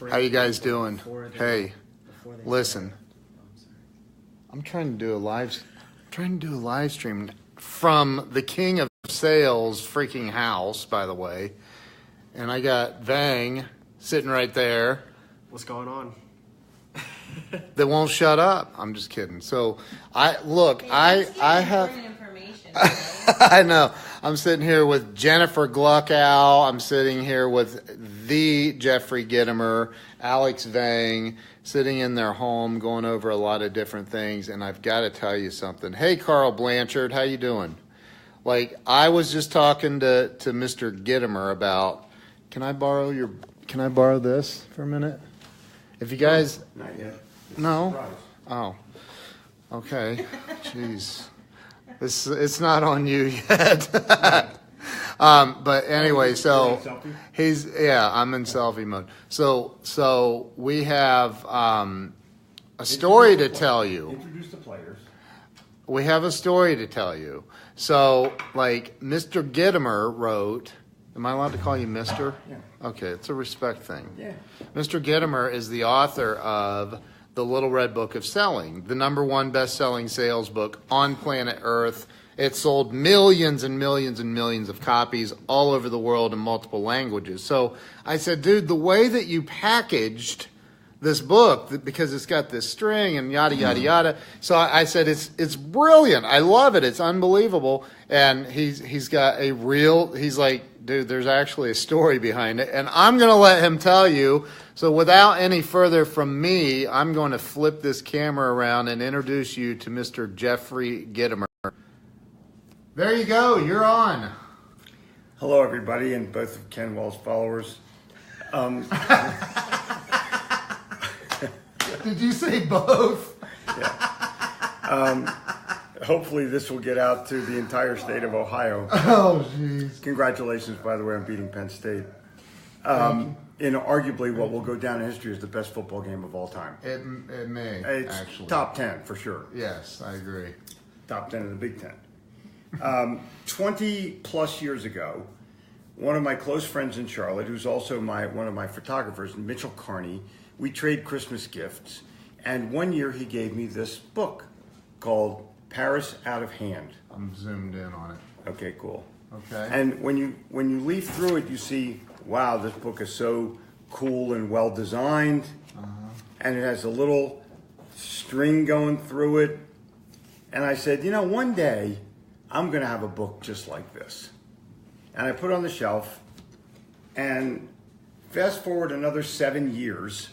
How you guys doing? Hey, listen. I'm trying to do a live stream from the King of Sales freaking house, by the way. And I got Vang sitting right there. What's going on? That won't shut up. I'm just kidding. So I have I know. I'm sitting here with Jennifer Gluckow. I'm sitting here with the Jeffrey Gitomer, Alex Vang, sitting in their home, going over a lot of different things. And I've got to tell you something. Hey, Carl Blanchard, how you doing? Like, I was just talking to Mr. Gitomer about, can I borrow this for a minute? If you guys... Not yet. No? Oh. Okay. Jeez. It's not on you yet. But anyway, so I'm in selfie mode. So we have a story to tell you. Introduce the players. We have a story to tell you. So, like, Mr. Gitomer wrote, am I allowed to call you Mr.? Yeah. Okay, it's a respect thing. Yeah. Mr. Gitomer is the author of The Little Red Book of Selling, the #1 best-selling sales book on planet Earth. It sold millions and millions and millions of copies all over the world in multiple languages. So I said, dude, the way that you packaged this book, because it's got this string and yada, yada, yada. So I said, it's brilliant. I love it. It's unbelievable. And he's got he's like, dude, there's actually a story behind it. And I'm going to let him tell you. So without any further from me, I'm going to flip this camera around and introduce you to Mr. Jeffrey Gitomer. There you go. You're on. Hello, everybody, and both of Ken Wall's followers. Did you say both? Yeah. Hopefully this will get out to the entire state of Ohio. Oh, jeez. Congratulations, by the way, on beating Penn State. In arguably what will go down in history as the best football game of all time. It may, it's actually. Top 10, for sure. Yes, I agree. Top 10 in the Big Ten. 20 plus years ago, one of my close friends in Charlotte, who's also one of my photographers, Mitchell Carney, we trade Christmas gifts. And one year he gave me this book called Paris Out of Hand. I'm zoomed in on it. Okay, cool. Okay. And when you leaf through it, you see, wow, this book is so cool and well designed. And it has a little string going through it. And I said, one day I'm going to have a book just like this. And I put it on the shelf. And fast forward another 7 years,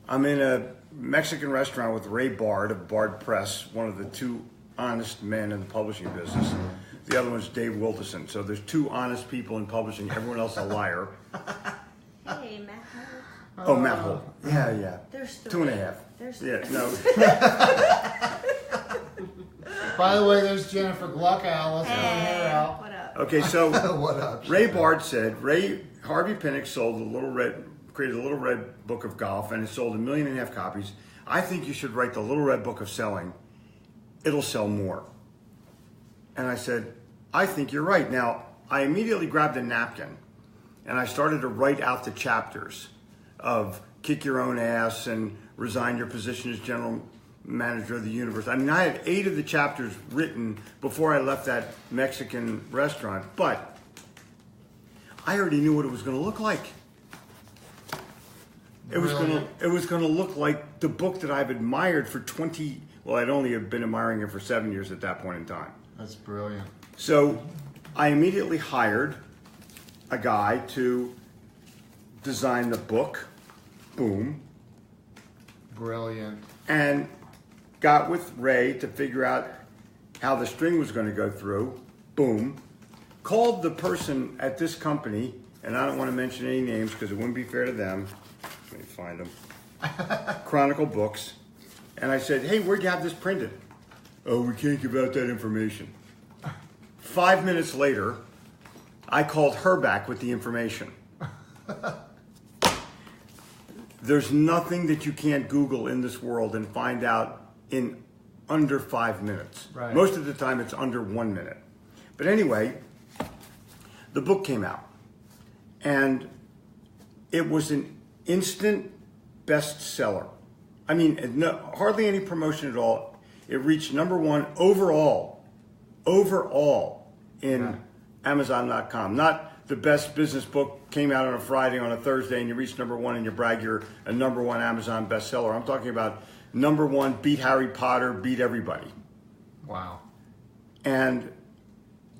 I'm in a Mexican restaurant with Ray Bard of Bard Press, one of the two honest men in the publishing business. The other one's Dave Wilderson. So there's two honest people in publishing. Everyone else a liar. Hey, Matt Holt. Oh, Matt Holt. Yeah. There's 3. 2.5. There's Yeah, no. By the way, there's Jennifer Gluckow. Let's bring her out. What up? Okay, so What up? Ray Bard said, Harvey Pinnock created a Little Red Book of Golf, and it sold 1.5 million copies. I think you should write the Little Red Book of Selling. It'll sell more. And I said, I think you're right. Now, I immediately grabbed a napkin, and I started to write out the chapters of Kick Your Own Ass and Resign Your Position as General Manager of the Universe. I mean, I had 8 of the chapters written before I left that Mexican restaurant, but I already knew what it was going to look like. It was going to look like the book that I've admired for 20. Well, I'd only have been admiring it for 7 years at that point in time. That's brilliant. So I immediately hired a guy to design the book. Boom. Brilliant. And got with Ray to figure out how the string was going to go through. Boom. Called the person at this company, and I don't want to mention any names because it wouldn't be fair to them. Let me find them. Chronicle Books. And I said, hey, where'd you have this printed? Oh, we can't give out that information. 5 minutes later, I called her back with the information. There's nothing that you can't Google in this world and find out in under 5 minutes. Right. Most of the time it's under 1 minute. But anyway, the book came out. And it was an instant bestseller. I mean, no, hardly any promotion at all. It reached #1 overall in Amazon.com. Not the best business book came out on a Friday, on a Thursday, and you reached #1 and you brag you're a #1 Amazon bestseller. I'm talking about #1, beat Harry Potter, beat everybody. Wow. And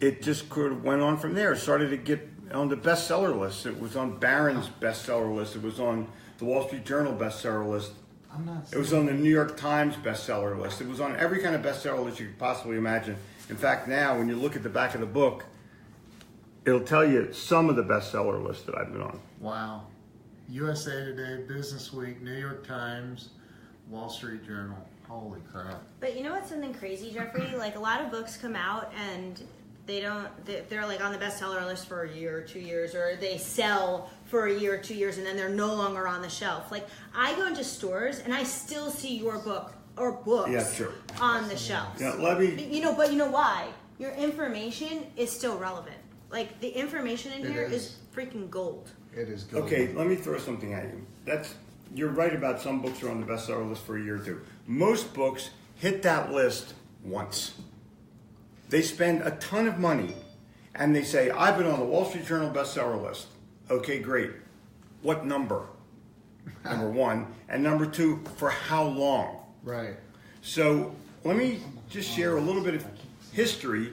it just could have went on from there. It started to get on the bestseller list. It was on Barron's bestseller list. It was on the Wall Street Journal bestseller list. It was on the New York Times bestseller list. It was on every kind of bestseller list you could possibly imagine. In fact, now when you look at the back of the book, it'll tell you some of the bestseller lists that I've been on. Wow. USA Today, Business Week, New York Times, Wall Street Journal. Holy crap. But you know what's something crazy, Jeffrey? Like, a lot of books come out and they're like on the bestseller list for a year or 2 years, or they sell for a year or 2 years and then they're no longer on the shelf. Like, I go into stores and I still see your book or books on the shelves. Yeah, let me. But you know why? Your information is still relevant. Like, the information in here is freaking gold. It is gold. Okay, let me throw something at you. You're right about some books are on the bestseller list for a year or two. Most books hit that list once. They spend a ton of money and they say, I've been on the Wall Street Journal bestseller list. Okay, great. What number? #1. And #2, for how long? Right. So let me just share a little bit of history.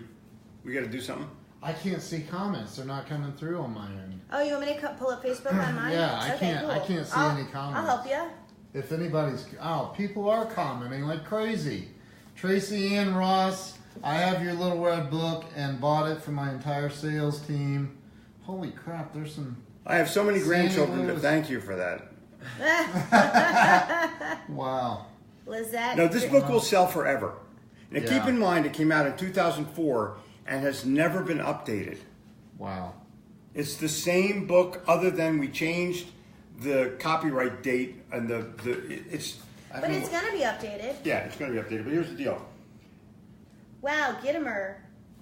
We got to do something. I can't see comments. They're not coming through on my end. Oh, you want me to pull up Facebook on mine? Yeah, I Okay, can't. cool. I can't see any comments. I'll help you. If anybody's, people are commenting like crazy. Tracy Ann Ross, I have your little red book and bought it for my entire sales team. Holy crap! There's some. I have so many grandchildren to Louis. thank you for that. Wow. Lizette. No, this book will sell forever. Now Yeah. keep in mind, it came out in 2004 and has never been updated. Wow. It's the same book, other than we changed the copyright date and it's. I But don't it's know- going to be updated. Yeah, it's going to be updated. But here's the deal. Wow, Gitomer.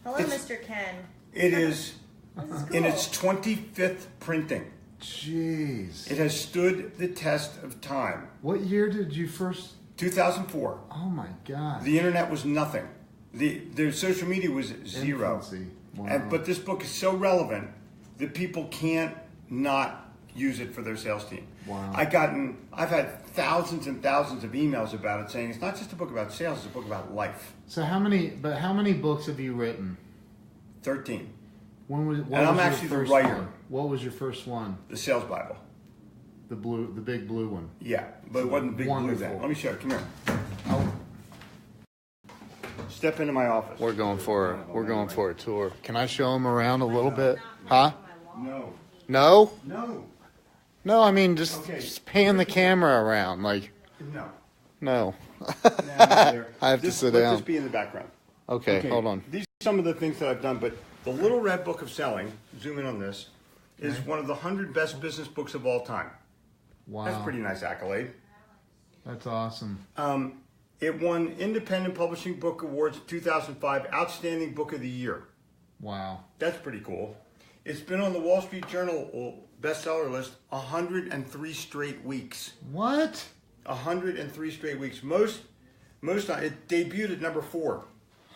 Hello, It's- Mr. Ken. It is This is cool. in its 25th printing. Jeez. It has stood the test of time. What year did you first? 2004. Oh my God. The internet was nothing. The social media was zero. Infancy. Wow. But this book is so relevant that people can't not use it for their sales team. Wow. I've had thousands and thousands of emails about it saying it's not just a book about sales, it's a book about life. So how many books have you written? 13. What I'm was your actually the first writer. one? What was your first one? The Sales Bible. The big blue one. Yeah, but it wasn't big blue Wonderful. then. Let me show you. Come here. Oh. Step into my office. We're going for a tour. Can I show them around a little bit? Huh? No. No? No. No, I mean just, Okay. just pan the camera around. Like, No. no. I I have to sit Let down. this be in the background. Okay, hold on. These are some of the things that I've done, but the Little Red Book of Selling, zoom in on this, is one of the 100 best business books of all time. Wow. That's a pretty nice accolade. That's awesome. It won Independent Publishing Book Awards 2005 Outstanding Book of the Year. Wow. That's pretty cool. It's been on the Wall Street Journal bestseller list 103 straight weeks. What? 103 straight weeks. Most it debuted at #4.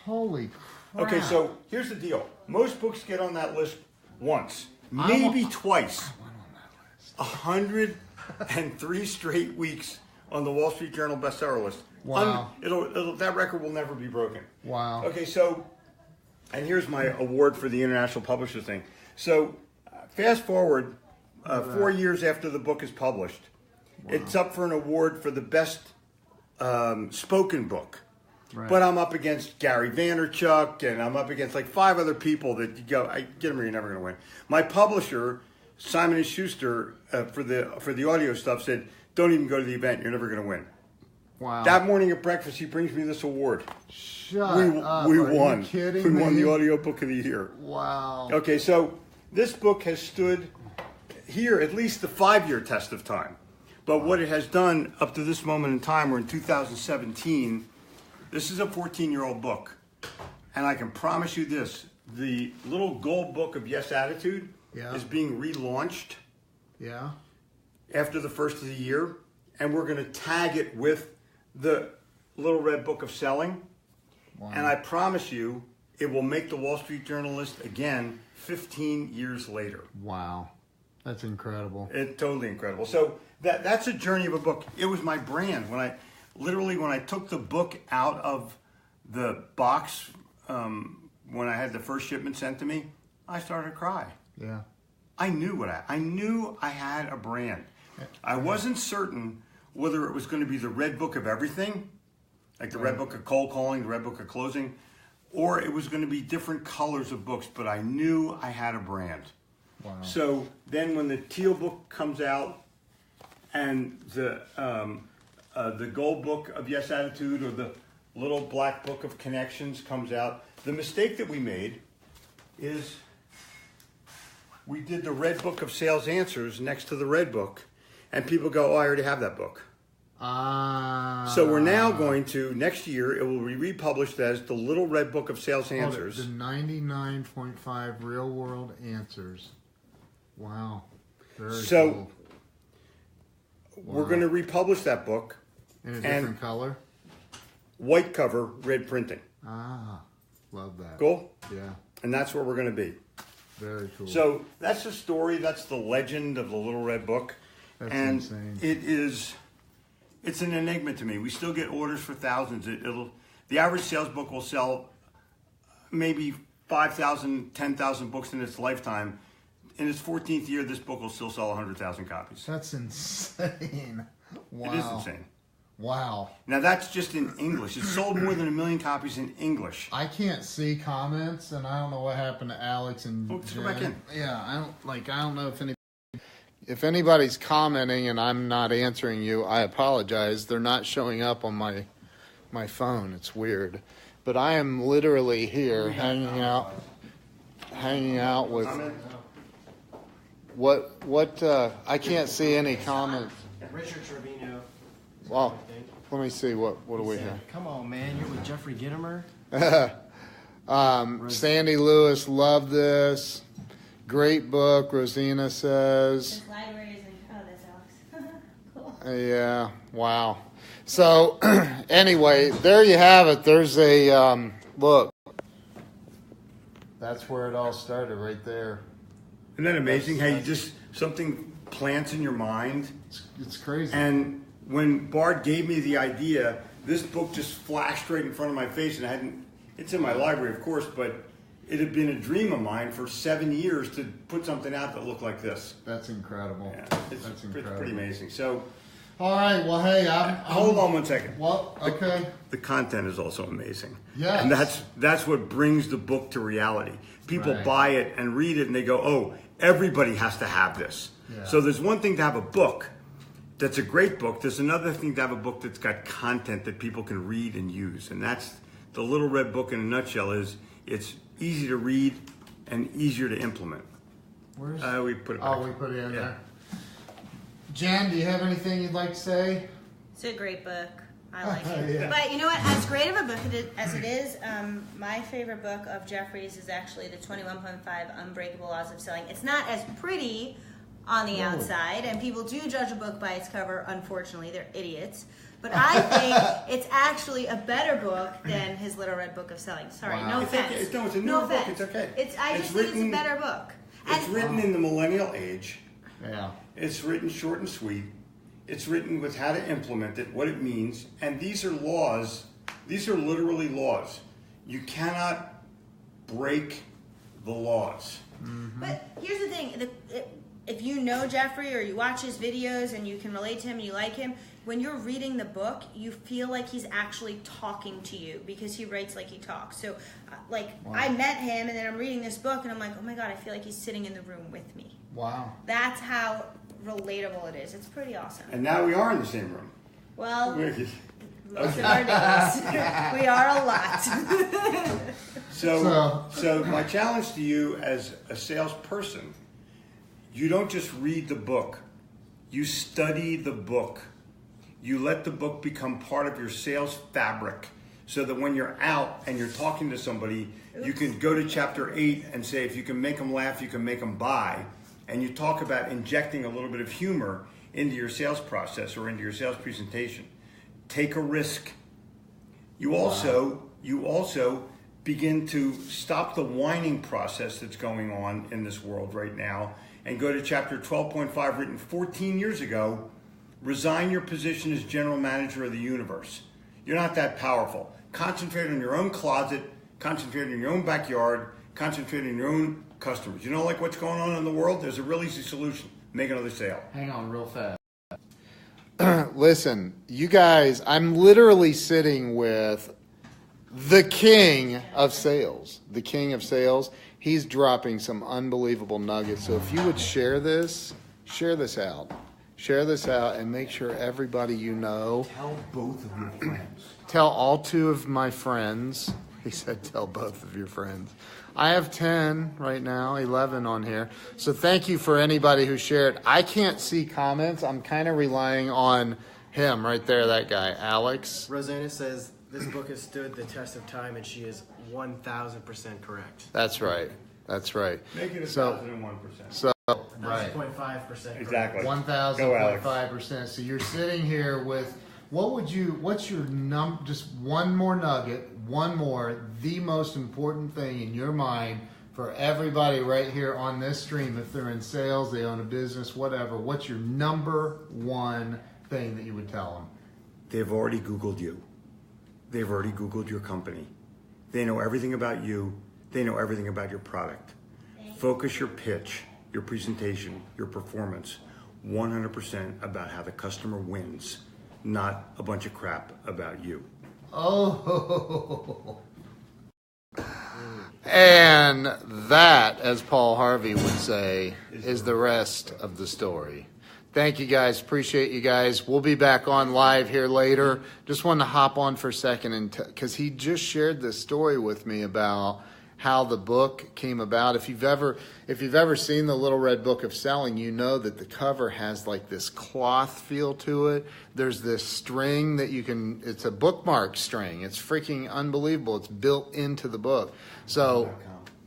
Holy crap. Okay, so here's the deal. Most books get on that list once, maybe twice. 103 straight weeks on the Wall Street Journal bestseller list. Wow. That record will never be broken. Wow. Okay, so, and here's my award for the International Publishers thing. So, fast forward 4 years after the book is published, it's up for an award for the best spoken book. Right. But I'm up against Gary Vaynerchuk, and I'm up against like 5 other people that you go, I get them or you're never going to win. My publisher, Simon & Schuster, for the audio stuff, said, don't even go to the event, you're never going to win. Wow. That morning at breakfast, he brings me this award. Shut up. We Are won. you kidding We won me? the audio book of the year. Wow. Okay, so this book has stood here at least the 5-year test of time. But what it has done up to this moment in time, we're in 2017, this is a 14-year-old book. And I can promise you this, the little gold book of Yes Attitude Yeah. is being relaunched. Yeah. after the first of the year, and we're going to tag it with the Little Red Book of Selling. Wow. And I promise you, it will make the Wall Street Journal list again 15 years later. Wow. That's incredible. It's totally incredible. So that's a journey of a book. It was my brand. When I took the book out of the box, when I had the first shipment sent to me, I started to cry. Yeah. I knew I had a brand. I wasn't certain whether it was going to be the Red Book of everything, like the Red Book of cold calling, the Red Book of closing, or it was going to be different colors of books, but I knew I had a brand. Wow. So then when the teal book comes out and the gold book of Yes Attitude or the little black book of Connections comes out, the mistake that we made is we did the Red Book of Sales Answers next to the Red Book, and people go, oh, I already have that book. So we're now going to, next year, it will be republished as the Little Red Book of Sales Answers. The 99.5 Real World Answers. Wow. Very cool. We're going to republish that book. In a different color? White cover, red printing. Love that. Cool? Yeah. And that's where we're going to be. Very cool. So that's the story. That's the legend of the Little Red Book. That's and insane. It's an enigma to me. We still get orders for thousands. The average sales book will sell maybe 5,000, 10,000 books in its lifetime. In its 14th year, this book will still sell 100,000 copies. That's insane. Wow. It is insane. Wow. Now that's just in English. It's sold more than 1 million copies in English. I can't see comments, and I don't know what happened to Alex and Let's go Jen. back in. Yeah, I don't know if anybody's commenting and I'm not answering you. I apologize. They're not showing up on my phone. It's weird, but I am literally here hanging out with what I can't see any comments. Richard Trevino. Well, let me see what do we have. Come on, man! You're with Jeffrey Gitomer. Sandy Lewis, love this. Great book, Rosina says. This library is that's Alex. Cool. Yeah, wow. So, anyway, there you have it. There's a, look. That's where it all started, right there. Isn't that amazing how you just, something plants in your mind? It's crazy. And when Bart gave me the idea, this book just flashed right in front of my face, and it's in my library, of course, but it had been a dream of mine for 7 years to put something out that looked like this. That's incredible. Yeah, That's incredible. It's pretty amazing. So, all right, well, hey, hold on one second. Well, okay. The content is also amazing. Yes. And that's what brings the book to reality. People Right. buy it and read it and they go, oh, everybody has to have this. Yeah. So there's one thing to have a book that's a great book. There's another thing to have a book that's got content that people can read and use. And that's the Little Red Book in a nutshell. It's easy to read and easier to implement. Where's We put it back. Oh, we put it in Yeah. there. Jen, do you have anything you'd like to say? It's a great book. I like it. Yeah. But you know what? As great of a book as it is, my favorite book of Jeffrey's is actually the 21.5 Unbreakable Laws of Selling. It's not as pretty on the outside, and people do judge a book by its cover. Unfortunately, they're idiots. But I think it's actually a better book than his Little Red Book of Selling. Sorry, Wow. no It's offense. okay. No, it's a no newer book. offense. It's okay. I It's just think it's a written- better book. It's And written in the millennial age. Yeah. It's written short and sweet. It's written with how to implement it, what it means, and these are laws. These are literally laws. You cannot break the laws. But here's the thing: if you know Jeffrey or you watch his videos and you can relate to him and you like him, when you're reading the book, you feel like he's actually talking to you because he writes like he talks. So, I met him and then I'm reading this book and I'm like, oh my god, I feel like he's sitting in the room with me. Wow. That's how relatable it is. It's pretty awesome. And now we are in the same room. Well, Okay. most of our days, we are a lot. So my challenge to you as a salesperson, you don't just read the book, you study the book. You let the book become part of your sales fabric so that when you're out and you're talking to somebody, you can go to chapter 8 and say, if you can make them laugh, you can make them buy. And you talk about injecting a little bit of humor into your sales process or into your sales presentation. Take a risk. You also begin to stop the whining process that's going on in this world right now and go to chapter 12.5, written 14 years ago. Resign your position as general manager of the universe. You're not that powerful. Concentrate on your own closet, concentrate on your own backyard, concentrate on your own customers. You know, like what's going on in the world? There's a real easy solution. Make another sale. Hang on real fast. Listen, you guys, I'm literally sitting with the king of sales. The king of sales. He's dropping some unbelievable nuggets. So if you would share this out. Share this out and make sure everybody you know. Tell both of your friends. Tell all 2 of my friends. He said tell both of your friends. I have 10 right now, 11 on here. So thank you for anybody who shared. I can't see comments. I'm kind of relying on him right there, that guy, Alex. Rosanna says this book has stood the test of time, and she is 1,000% correct. That's right. That's right. Make it 1,001%. So 1,000.5% correct. Exactly. 1,000.5%. So you're sitting here with what's your just one more nugget, the most important thing in your mind for everybody right here on this stream. If they're in sales, they own a business, whatever, what's your number one thing that you would tell them? They've already Googled you. They've already Googled your company. They know everything about you. They know everything about your product. Focus your pitch, your presentation, your performance 100% about how the customer wins, not a bunch of crap about you. Oh. And that, as Paul Harvey would say, is the rest of the story. Thank you guys. Appreciate you guys. We'll be back on live here later. Just wanted to hop on for a second and because he just shared this story with me about how the book came about. If you've ever seen the Little Red Book of Selling, you know that the cover has like this cloth feel to it. There's this string that it's a bookmark string. It's freaking unbelievable. It's built into the book. So,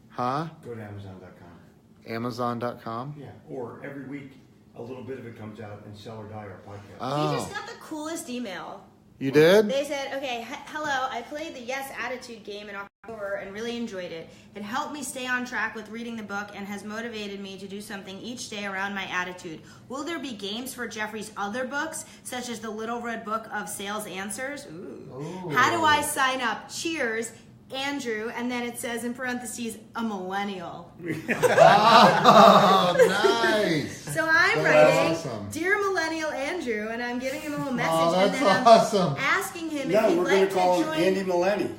huh? Go to Amazon.com. Amazon.com? Yeah, or every week a little bit of it comes out in Sell or Die, our podcast. Oh. We just got the coolest email. You did? They said, okay, hello, I played the Yes Attitude game in October and really enjoyed it. It helped me stay on track with reading the book and has motivated me to do something each day around my attitude. Will there be games for Jeffrey's other books, such as the Little Red Book of Sales Answers? Ooh. How do I sign up? Cheers, Andrew. And then it says in parentheses, a millennial. Oh, nice. So I'm writing, awesome. Dear Millennial Andrew, and I'm giving him a little message. Oh, that's and then awesome. I'm asking him No, if he'd we're like going to to call join. him Andy Millenni.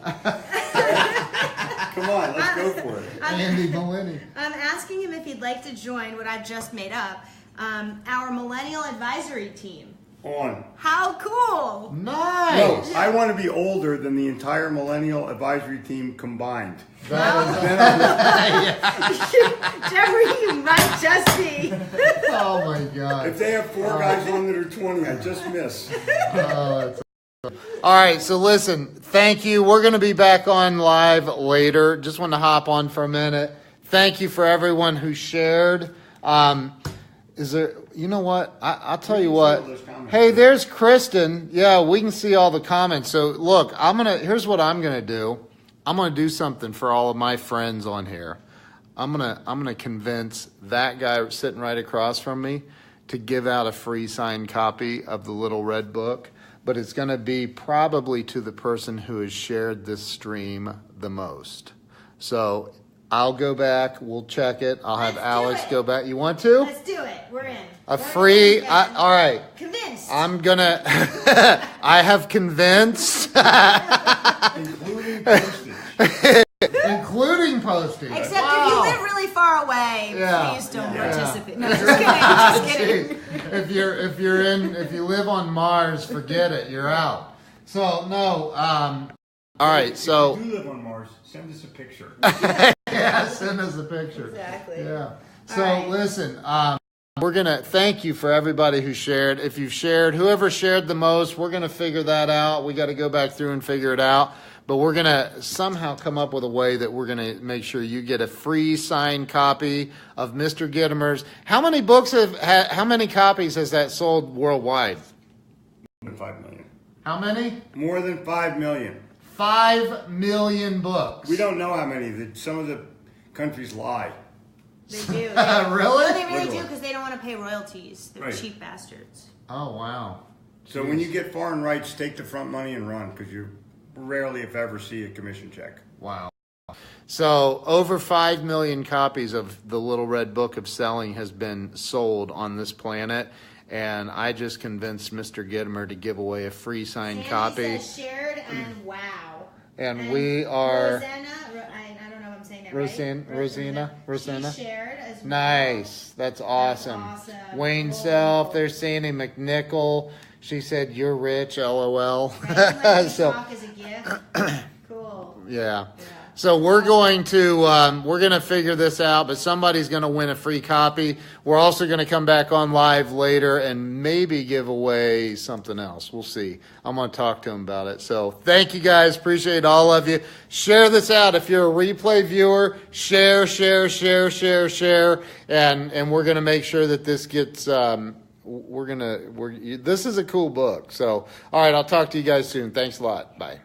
Come on, let's go for it. Andy Millenni. I'm asking him if he'd like to join what I've just made up, our Millennial Advisory Team. On. How cool! Nice. No, I want to be older than the entire Millennial Advisory Team combined. Jeffrey, you might just be. Oh my God. If they have 4 guys on that are 20, I just miss. Oh, that's all right, so listen, thank you. We're going to be back on live later. Just want to hop on for a minute. Thank you for everyone who shared. Is there, you know what? I'll tell you what. Hey, there's Kristen. Yeah, we can see all the comments. So look, here's what I'm going to do. I'm going to do something for all of my friends on here. I'm going to convince that guy sitting right across from me to give out a free signed copy of the Little Red Book. But it's going to be probably to the person who has shared this stream the most. So I'll go back. We'll check it. I'll have Alex go back. You want to? Let's do it. We're in. All right. Convinced. I'm going to, I have convinced. Including postage. Including postage. Except if you live really far away, please don't participate. No, just kidding. If you live on Mars, forget it. You're out. So no. All right. So if you do live on Mars, send us a picture. yeah, send us a picture. Exactly. Yeah. So right. listen. We're going to thank you for everybody who shared. If you've shared, whoever shared the most, we're going to figure that out. We got to go back through and figure it out. But we're going to somehow come up with a way that we're going to make sure you get a free signed copy of Mr. Gitomer's. How many books how many copies has that sold worldwide? More than 5 million. How many? More than 5 million. 5 million books. We don't know how many. Some of the countries lie. They do. Really? Well, they really do because they don't want to pay royalties. They're Right. cheap bastards. Oh, wow. So when you get foreign rights, take the front money and run, because you rarely, if ever, see a commission check. Wow. So over 5 million copies of the Little Red Book of Selling has been sold on this planet. And I just convinced Mr. Gitomer to give away a free signed Sandy copy. says shared and wow. And we are... Rosanna, I don't know if I'm saying that Rosina? She shared as well. Nice. That's awesome. awesome. Wayne Cool. Self, there's Sandy McNichol. She said, "You're rich, LOL." Right? Like So, talk as a gift. Cool. yeah. So we're going to figure this out, but somebody's going to win a free copy. We're also going to come back on live later and maybe give away something else. We'll see. I'm going to talk to him about it. So thank you guys. Appreciate all of you. Share this out. If you're a replay viewer, share. And we're going to make sure that this gets, this is a cool book. So, all right. I'll talk to you guys soon. Thanks a lot. Bye.